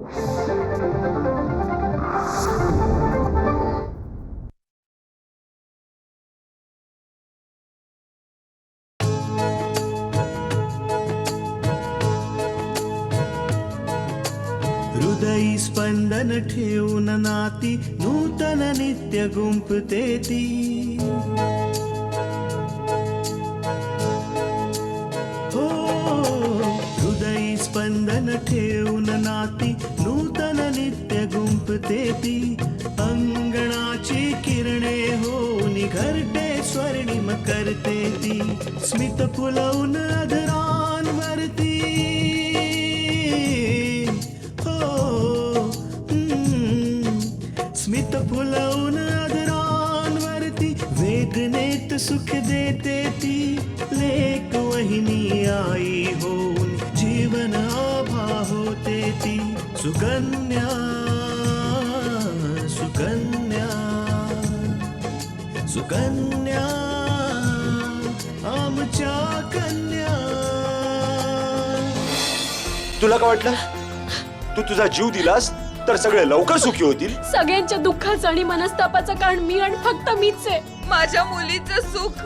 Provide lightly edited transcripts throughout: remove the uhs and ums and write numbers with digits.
हृदयी स्पंदन ठेवून नाती नूतन नित्य गुंफते ती. हो हृदयी स्पंदन ठेवून नाती नूतन नित्य गुंफते ती. अंगणाची किरणे होऊन घरटे स्वर्णिम करते ती. स्मित फुलवून अधरांवरती स्मित फुलवून अधरांवरती वेदनेत सुख देते ती. लेक वहिनी आई होऊन जीवन आभा होते ती. सुकन्या सुकन्या सुकन्या आमच्या कन्या. तुला काय वाटलं तू तुझा जीव दिलास तर सगळे लवकर सुखी होतील? सगळ्यांच्या दुःखाचं आणि मनस्तापाचं कारण मी आणि फक्त मीच आहे. माझ्या मुलीचं सुख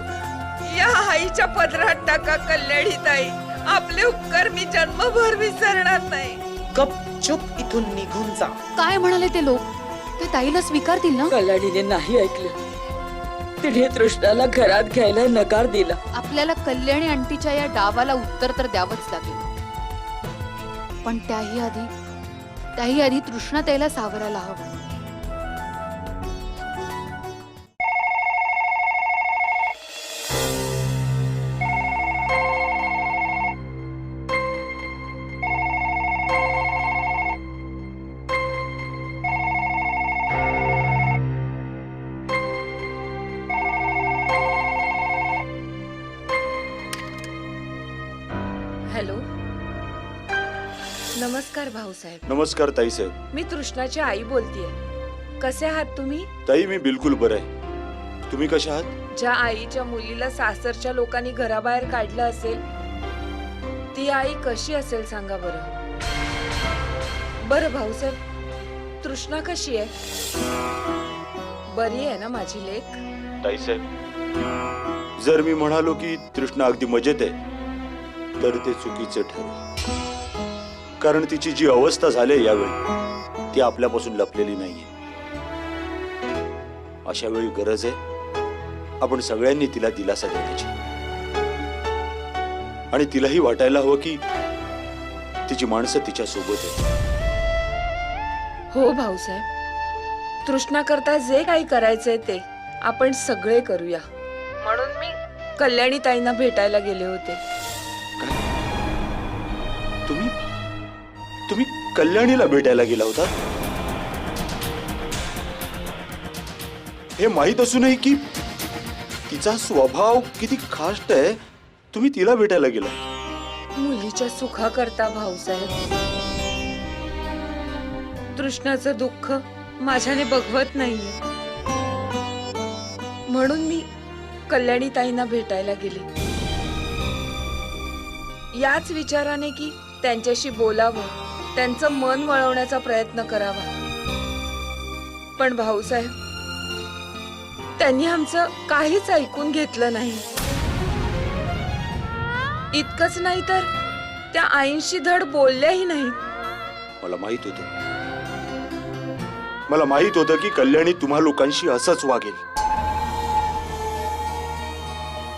या आईच्या पदरात टाका कल्याणीताई. आपले उपकार मी जन्मभर विसरणार नाही. गपचूप इथून निघून जा. काय म्हणाले ते लोक? ते ताईला स्वीकारतील ना? कल्याणीने नाही ऐकलं. तिने तृष्णाला घरात घ्यायला नकार दिला. आपल्याला कल्याणी आंटीच्या या डावाला उत्तर तर द्यावंच लागेल. पण त्याही आधी तृष्णा ताईला सावरायला हवं. हॅलो, नमस्कार भाऊसाहेब. नमस्कार ताई साहेब. मी तृष्णाची आई बोलतेय. कसे आहात तुम्ही? ताई मी बिलकुल बरं आहे. तुम्ही कशा आहात? ज्या आईच्या मुलीला सासरच्या लोकांनी घराबाहेर काढलं असेल ती आई कशी असेल सांगा बरं. बरं भाऊसाहेब, तृष्णा कशी आहे? बरी आहे ना माझी लेक? ताई साहेब, जर मी म्हणालो की तृष्णा अगदी मजेत आहे तर ते चुकीचे ठरेल. कारण तिची जी अवस्था झाली यावेळी ती आपल्यापासून लपलेली नाहीये. अशा वेळी गरज आहे आपण सगळ्यांनी तिला दिलासा देण्याची. आणि तिलाही वाटायला हवं की तिची माणसं तिच्या सोबत आहेत. हो भाऊसाहेब, तृष्णा करता जे काही करायचंय ते आपण सगळे करूया. म्हणून मी कल्याणी ताईंना भेटायला गेले होते. तुम्ही कल्याणीला भेटायला गेला होता? हे माहित असूनही की तिचा स्वभाव किती खास्ट आहे तुम्ही तिला भेटायला गेला? मुलीच्या सुखाकरता भाऊसाहेब. तृष्णाचं दुःख माझ्याने बघवत नाहीये. म्हणून मी कल्याणी ताईंना भेटायला गेले. याच विचाराने की त्यांच्याशी बोलावं, त्यांचं मन वळवण्याचा प्रयत्न करावा. पण भाऊसाहेब, त्यांनी आमचं काहीच ऐकून घेतलं नाही. इतकंच नाही तर त्या आईंशी धड बोलल्याही नाहीत. मला माहित होतं की कल्याणी तुम्हा लोकांशी असंच वागेल.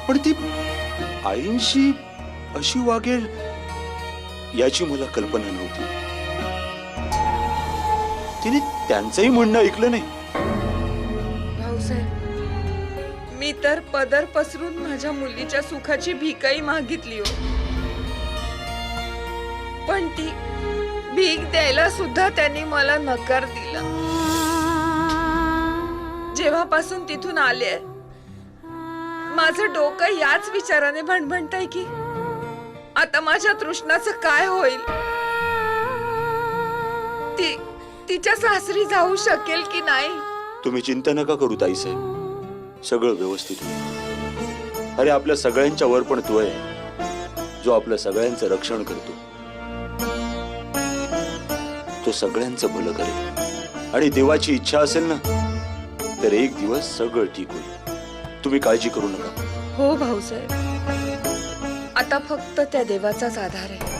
पण ती आईंशी अशी वागेल याची मला कल्पना नव्हती. तिने त्यांचंही म्हणणं ऐकलं नाही. भाऊसाहेब, मी तर पदर पसरून माझ्या मुलीच्या सुखाची भीकही मागितली हो. पण ती भीक द्यायला सुद्धा त्यांनी मला नकार दिला. जेव्हापासून तिथून आले माझं डोकं याच विचाराने भणभणतंय की आता माझ्या तृष्णाचं काय होईल. ती तिच्या सासरी जाऊ शकेल की नाही. तुम्ही चिंता नका करू ताई साहेब, सगळं व्यवस्थित होईल. अरे आपल्या सगळ्यांच्या वर पण तो आहे जो आपल्या सगळ्यांचं रक्षण करतो. तो सगळ्यांचं भलं करेल आणि देवाची इच्छा असेल ना तर एक दिवस सगळं ठीक होईल. तुम्ही काळजी करू नका. हो भाऊसाहेब, आता फक्त त्या देवाचाच आधार आहे.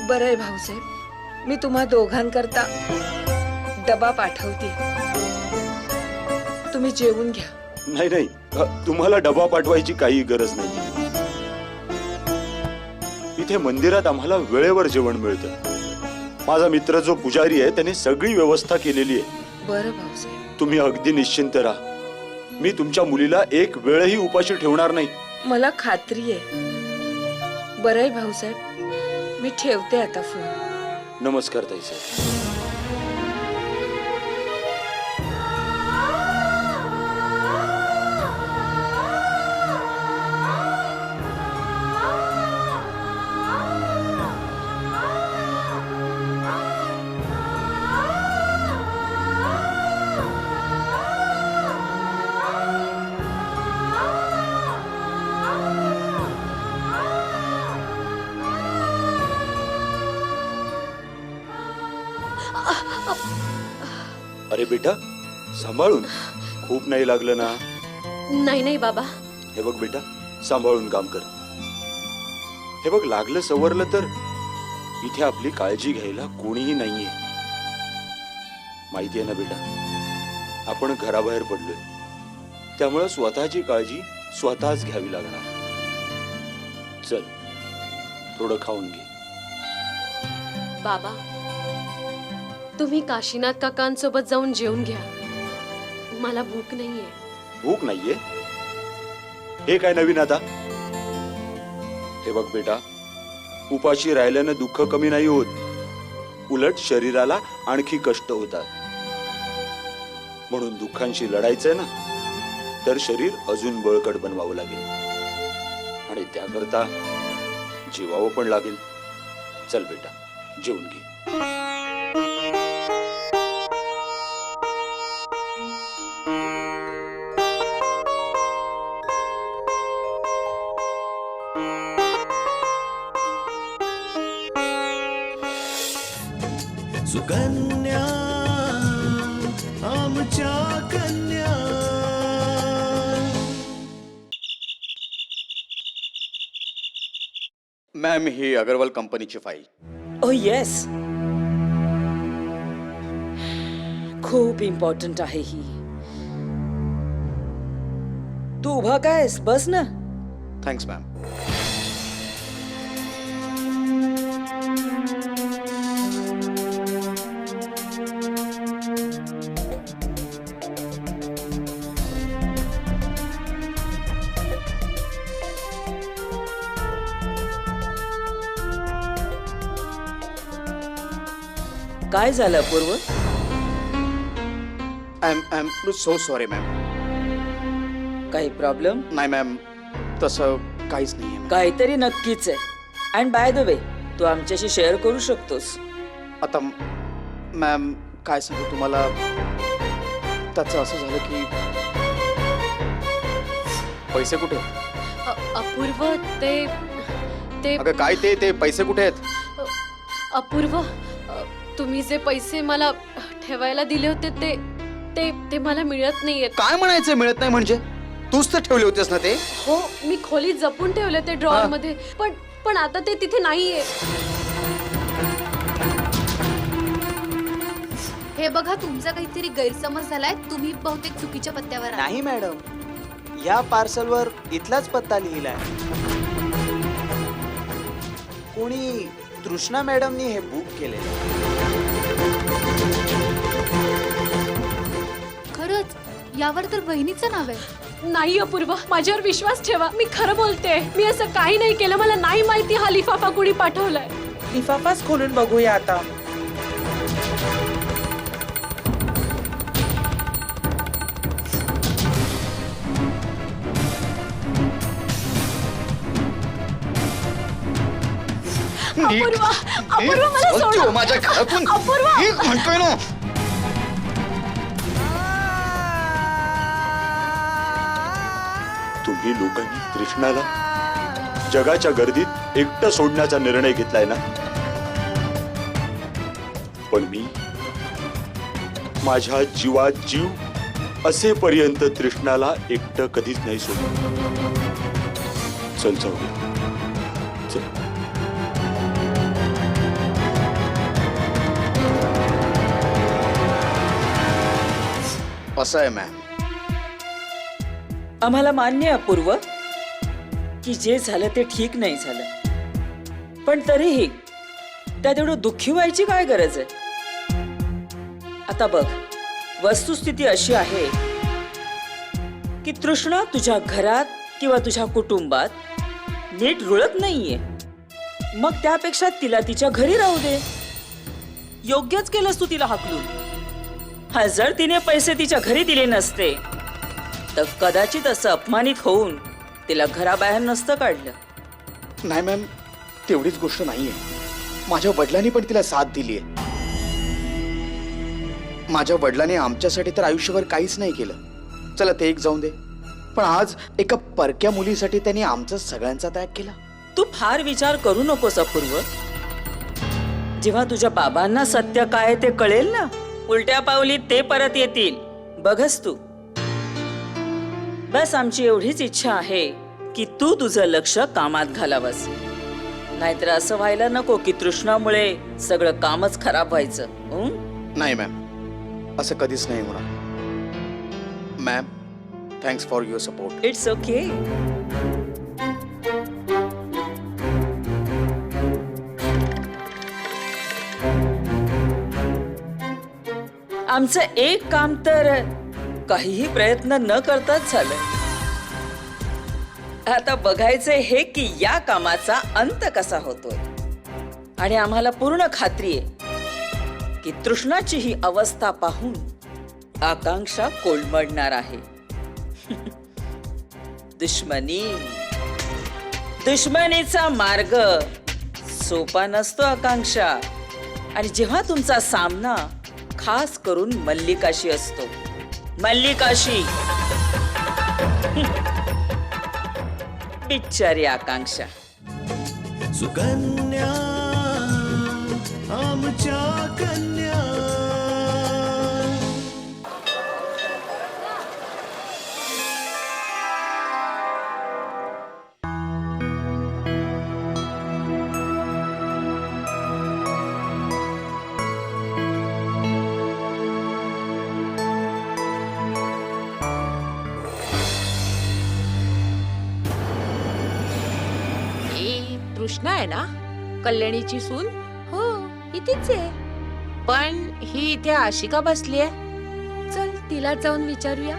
बरं आहे भाऊसाहेब, मी तुम्हा दोघांकरता डबा पाठवते. तुम्ही जेवून घ्या. नाही नाही, तुम्हाला डबा पाठवायची काही गरज नाही. इथे मंदिरात आम्हाला वेळेवर जेवण मिळतं. माझा मित्र जो पुजारी आहे त्याने सगळी व्यवस्था केलेली आहे. बरं भाऊसाहेब, तुम्ही अगदी निश्चिंत राहा. मी तुमच्या मुलीला एक वेळही उपाशी ठेवणार नाही. मला खात्री आहे. बरं आहे भाऊसाहेब, मी ठेवते आता फोन. नमस्कार ताईसाहेब. अरे बेटा, सांभाळून. खूप नाही लागलं ना? नाही नाही बाबा. हे बघ बेटा, सांभाळून काम कर. हे बघ, लागलं सवरलं तर इथे आपली काळजी घ्यायला कोणीही नाहीये. माहिती आहे ना बेटा, आपण घराबाहेर पडलोय, त्यामुळे स्वतःची काळजी स्वतःच घ्यावी लागणार. चल, थोडं खाऊन घे. बाबा, तुम्ही काशीनाथ काकांसोबत जाऊन जेवून घ्या. मला भूक नाहीये. भूक नाहीये? हे काय नवीन आता? हे बघ बेटा, उपाशी राहिल्यानं दुःख कमी नाही होत, उलट शरीराला आणखी कष्ट होतात. म्हणून दुःखांशी लढायचंय ना तर शरीर अजून बळकट बनवावं लागेल आणि त्याकरता जीवावं पण लागेल. चल बेटा, जेवून घे. सुकन्या आमच्या कन्या. मॅम, ही अगरवाल कंपनीची फाईल. ओ येस, खूप इम्पॉर्टंट आहे ही. तू उभा कायस? बस ना. Thanks ma'am. काय झालं पूर्व? I am so sorry ma'am. काही प्रॉब्लेम? नाही मॅम, तसं काहीच नाही आहे. काहीतरी नक्कीच आहे. अँड बाय द वे, तू आमच्याशी शेअर करू शकतोस. आता मॅम, काय सांगू तुम्हाला, त्याचं असं झालं की पैसे कुठे आहेत? अपूर्व, ते ते अगं काय ते पैसे कुठे आहेत? अपूर्व, तुम्ही जे पैसे मला ठेवायला दिले होते ते ते ते मला मिळत नाहीयेत. काय म्हणायचं मिळत नाही म्हणजे? तूच तर ठेवले होतेस ना ते? हो, मी खोलीत जपून ठेवले ते ड्रॉअर मध्ये, पण आता ते तिथे नाहीये. हे बघा, तुमचा काहीतरी गैरसमज झालाय. तुम्ही बहुतेक चुकीच्या पत्त्यावर आहात. नाही मॅडम, या पार्सलवर इथलाच पत्ता लिहिलाय. कोणी तृष्णा मॅडमनी हे बुक केलेलं. खरंच यावर तर बहिणीचं नाव आहे. नाही अपूर्व, माझ्यावर विश्वास ठेवा. मी खरं बोलते. मी असं काही नाही केलं. मला नाही माहिती हा लिफाफा कोणी पाठवलाय. लिफाफाच खोलून बघूया आता. अपूर्व, अपूर्व, मला सोडा. माझ्या घरातून अपूर्व, म्हणतोय ना. तुम्ही लोकांनी कृष्णाला जगाच्या गर्दीत एकटं सोडण्याचा निर्णय घेतलाय ना, पण मी माझ्या जीवात जीव असेपर्यंत तृष्णाला एकटं कधीच नाही सोडलं. चल जाऊया. चल. असं आहे मॅम. आम्हाला मान्य आहे पूर्व की जे झालं ते ठीक नाही झालं, पण तरीही त्यात एवढं दुःखी व्हायची काय गरज आहे? आता बघ, वस्तुस्थिती अशी आहे की तृष्णा तुझ्या घरात किंवा तुझ्या कुटुंबात नीट रुळत नाहीये. मग त्यापेक्षा तिला तिच्या घरी राहू दे. योग्यच केलंस तू तिला हाकलून. हा, जर तिने पैसे तिच्या घरी दिले नसते तर कदाचित असं अपमानित होऊन तिला घराबाहेर नसतं काढलं. नाही मॅम, तेवढीच गोष्ट नाहीये. माझ्या वडिलांनी पण तिला साथ दिलीये. माझ्या वडिलांनी आमच्यासाठी तर आयुष्यभर काहीच नाही केलं. चला ते एक जाऊन दे, पण आज एका परक्या मुलीसाठी त्यांनी आमचा सगळ्यांचा त्याग केला. तू फार विचार करू नकोस अपूर्व. जेव्हा तुझ्या बाबांना सत्य काय ते कळेल ना, उलट्या पावली ते परत येतील. बघस तू. बस आमची एवढीच इच्छा आहे की तू तुझं लक्ष कामात घालावस. नाहीतर असं व्हायला नको की तृष्णामुळे सगळं कामच खराब व्हायचं. नाही मॅम, असं कधीच नाही होणार. Ma'am, thanks for your support. It's okay. आमचं एक काम तर काहीही प्रयत्न न करताच झालं. आता बघायचंय हे की या कामाचा अंत कसा होतोय. आणि आम्हाला पूर्ण खात्री आहे की तृष्णाची ही अवस्था पाहून आकांक्षा कोलमडणार आहे. दुश्मनीचा मार्ग सोपा नसतो आकांक्षा. आणि जेव्हा तुमचा सामना खास करून मल्लिकाशी असतो. मल्लिकाशी. बिचारी आकांक्षा. सुकन्या आमच्या कन्या. तृष्णा आहे ना, कल्याणीची सून? हो, इथेच आहे. पण ही इथे अशी का बसली आहे? चल तिला जाऊन विचारूया.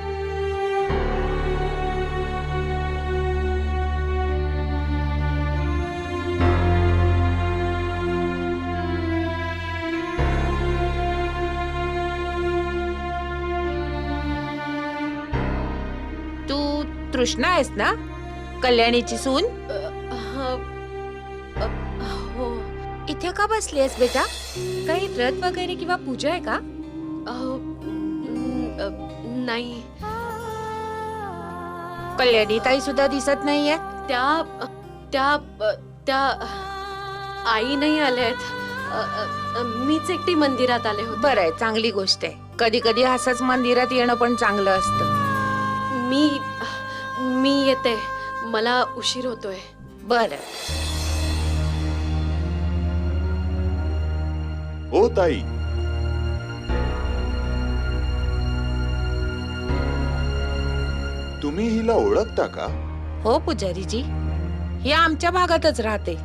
तू तृष्णा आहेस ना, कल्याणीची सून? हो. इथे का बसली आहेस बेटा? काही व्रत वगैरे किंवा पूजा आहे का? नाही. कल्याणी ताई सुद्धा दिसत नाहीये. त्या त्या त्या आई नाही आल्यात. मीच एकटी मंदिरात आले होते. बरं आहे, चांगली गोष्ट आहे. कधी कधी असंच मंदिरात येणं पण चांगलं असतं. मी येते. मला उशीर होतोय. बरं. हो ताई. तुम्ही हिला ओळखता का? हो पुजारीजी, ही आमच्या भागातच राहते.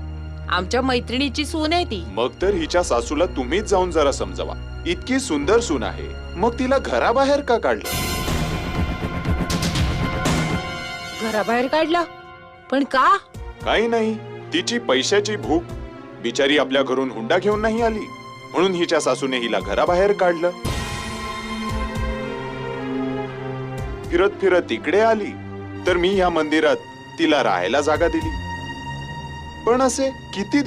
आमच्या मैत्रिणीची सून आहे ती. मग तर हिच्या सासूला तुम्हीच जाऊन जरा समजावा. इतकी सुंदर सून आहे, मग तिला घराबाहेर का काढलं? घराबाहेर काढलं? पण का? काही नाही, तिची पैशाची भूक. बिचारी आपल्या घरून हुंडा घेऊन नाही आली, म्हणून हिच्या सासूने हिला घराबाहेर काढलं. फिरत फिरत इकडे आली तर मी या मंदिरात तिला राहायला जागा दिली. पण असे किती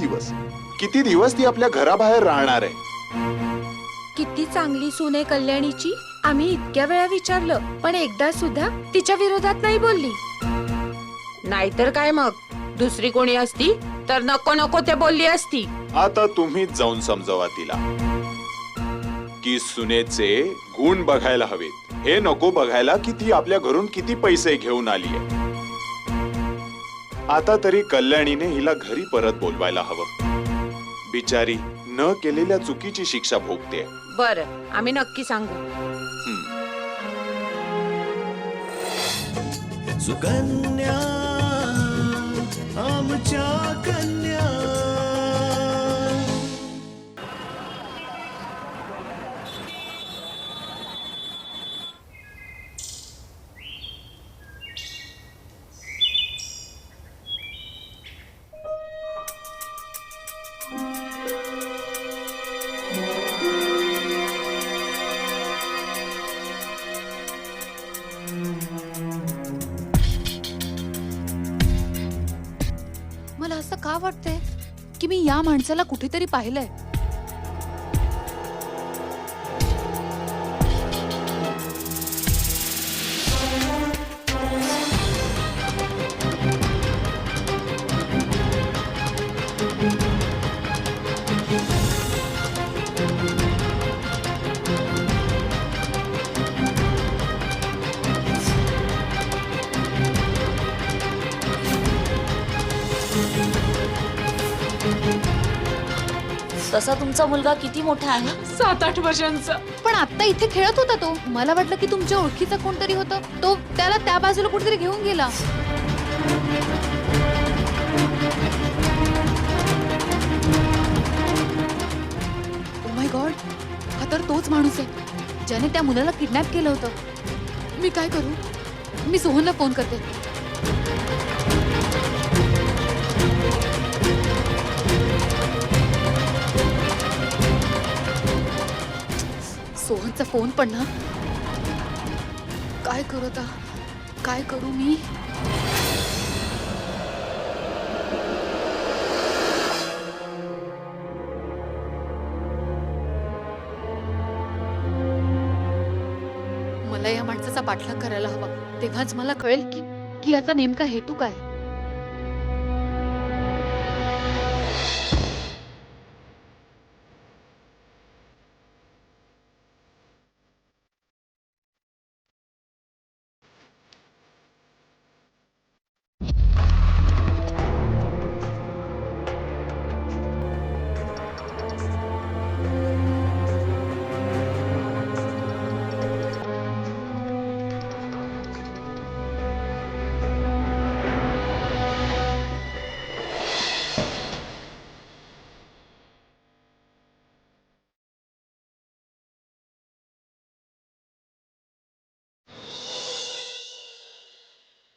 दिवस ती आपल्या घराबाहेर राहणार आहे? किती चांगली सून आहे कल्याणीची. आम्ही इतक्या वेळा विचारलं, पण एकदा सुद्धा तिच्या विरोधात नाही बोलली. नाहीतर काय, मग दुसरी कोणी असती तर नको नको ते बोलली असती. आता तुम्हीच जाऊन समजावा तिला. की सुनेचे गुण बघायला हवेत, हे नको बघायला की ती आपल्या घरून किती पैसे घेऊन आली आहे. आता तरी कल्याणीने हिला घरी परत बोलवायला हवं. बिचारी न केलेल्या चुकीची शिक्षा भोगते. बरं, आम्ही नक्की सांगू. सुकन्या आमच्या कन्या. मला असं का वाटतंय की मी या माणसाला कुठेतरी पाहिलंय. तसा तुमचा मुलगा किती मोठा आहे? 7-8 वर्षांचा. पण आता इथे खेळत होता तो. मला वाटलं की तुमच्या ओळखीचा कोणतरी होतं. तो त्याला त्या बाजूला कुठेतरी घेऊन गेला. ओ माय गॉड, हा तर तोच माणूस आहे ज्याने त्या मुलाला किडनॅप केलं होतं. मी काय करू? मी सोहनला फोन करते. सोहनचा फोन पण ना. काय करू आता? काय करू मी? मला या माणसाचा पाठलाग करायला हवा. तेव्हाच मला कळेल की याचा नेमका हेतू काय.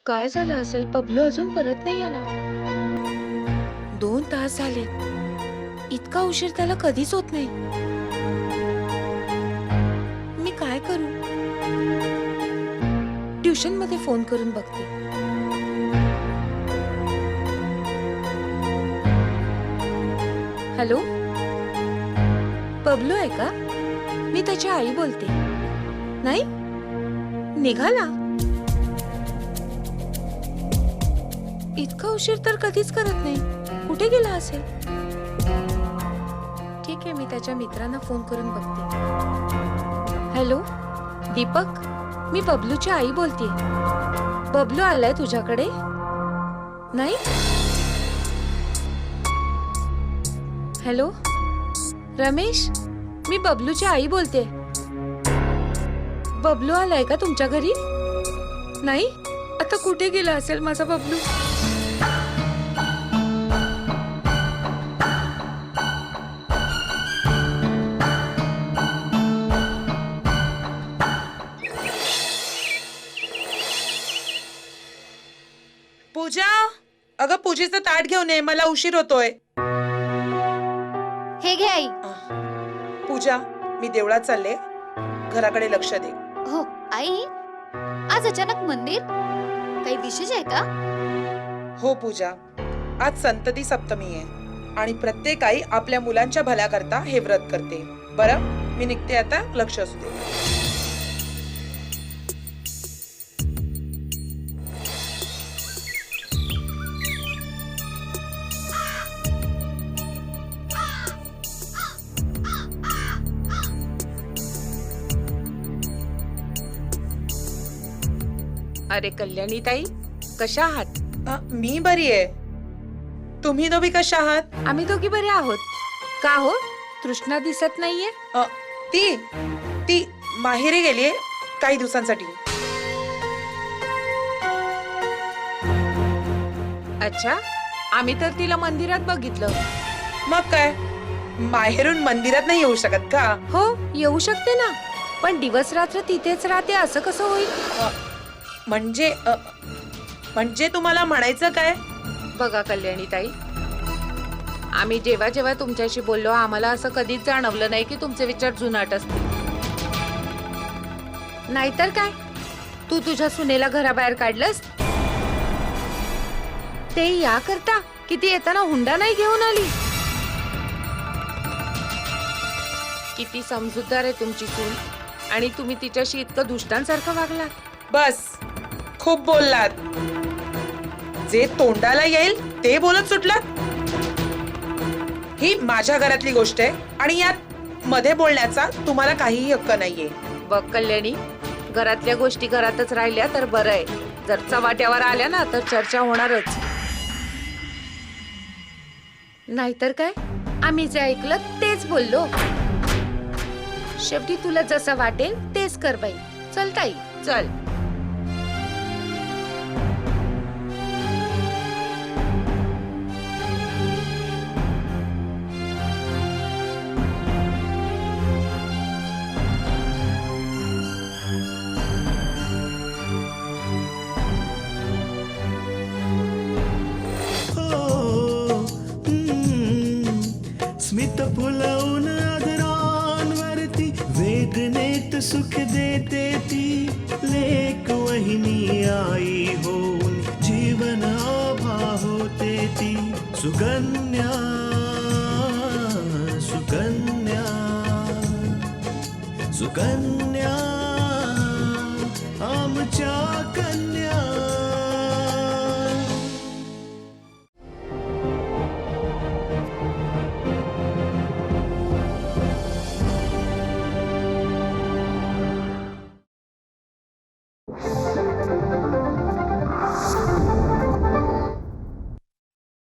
काय झालं असेल? पबलू अजून परत नाही आला. 2 तास झाले. इतका उशीर त्याला कधीच होत नाही. मी काय करू? ट्युशन मध्ये फोन करून बघते. हॅलो, पबलू आहे का? मी त्याची आई बोलते. नाही निघाला? इतका उशीर तर कधीच करत नाही. कुठे गेला असेल? ठीक आहे, मी त्याच्या मित्रांना फोन करून बघते. हॅलो दीपक, मी बबलूची आई बोलते. बबलू आलाय तुझ्याकडे? नाही? हॅलो रमेश, मी बबलूची आई बोलते. बबलू आलाय का तुमच्या घरी? नाही? आता कुठे गेला असेल माझा बबलू? पूजा, अगं पूजेचं ताट घेऊन ये, मला उशीर होतोय. हे घे आई. पूजा, मी देवळात चालले, घराकडे लक्ष दे. हो आई, आज अचानक मंदिर? काही विशेष आहे का? हो पूजा, आज संतती सप्तमी आहे आणि प्रत्येक आई आपल्या मुलांच्या भल्याकरता हे व्रत करते. बरं, मी निघते आता, लक्ष असू दे. अरे कल्याणी ताई, कशा आहात? मी बरी आहे. तुम्ही दोघी कशा आहात? आम्ही दोघी बरे आहोत. का हो, तृष्णा दिसत नाहीये? ती ती माहेरी गेलीये काही दिवसांसाठी. अच्छा, आम्ही तर तिला मंदिरात बघितलं. मग काय, माहेरून मंदिरात नाही येऊ शकत का? हो, येऊ शकते ना, पण दिवस रात्र तिथेच राहते असं कसं होईल? म्हणजे म्हणजे तुम्हाला म्हणायचं काय? बघा कल्याणी ताई, आम्ही जेव्हा जेव्हा तुमच्याशी बोललो आम्हाला असं कधीच जाणवलं नाही की तुमचे विचार जुनाट असतील. नाहीतर काय, तू तुझ्या सुनेला घराबाहेर काढलंस ते या करता की ती येताना हुंडा नाही घेऊन आली. किती समजूतदार आहे तुमची सून, आणि तुम्ही तिच्याशी इतकं दुष्टांसारखं वागलात. बस, खूप बोललात. जे तोंडाला येईल ते बोलत सुटलात. ही माझ्या घरातली गोष्ट आहे आणि यात मध्ये बोलण्याचा तुम्हाला काहीही हक्क नाहीये. बघ कल्याणी, घरातल्या गोष्टी घरातच राहिल्या तर बरं आहे. जर चव्हाट्यावर आल्या ना तर चर्चा होणारच. नाहीतर काय, आम्ही जे ऐकलं तेच बोललो. शेवटी तुला जसं वाटेल तेच कर बाई. चल ताई, चल. स्मित फुलवून आदरांवरती वेदनेत सुख देते ती लेक वहिनी आई होऊन जीवन आभा होते ती सुकन्या सुकन्या सुकन्या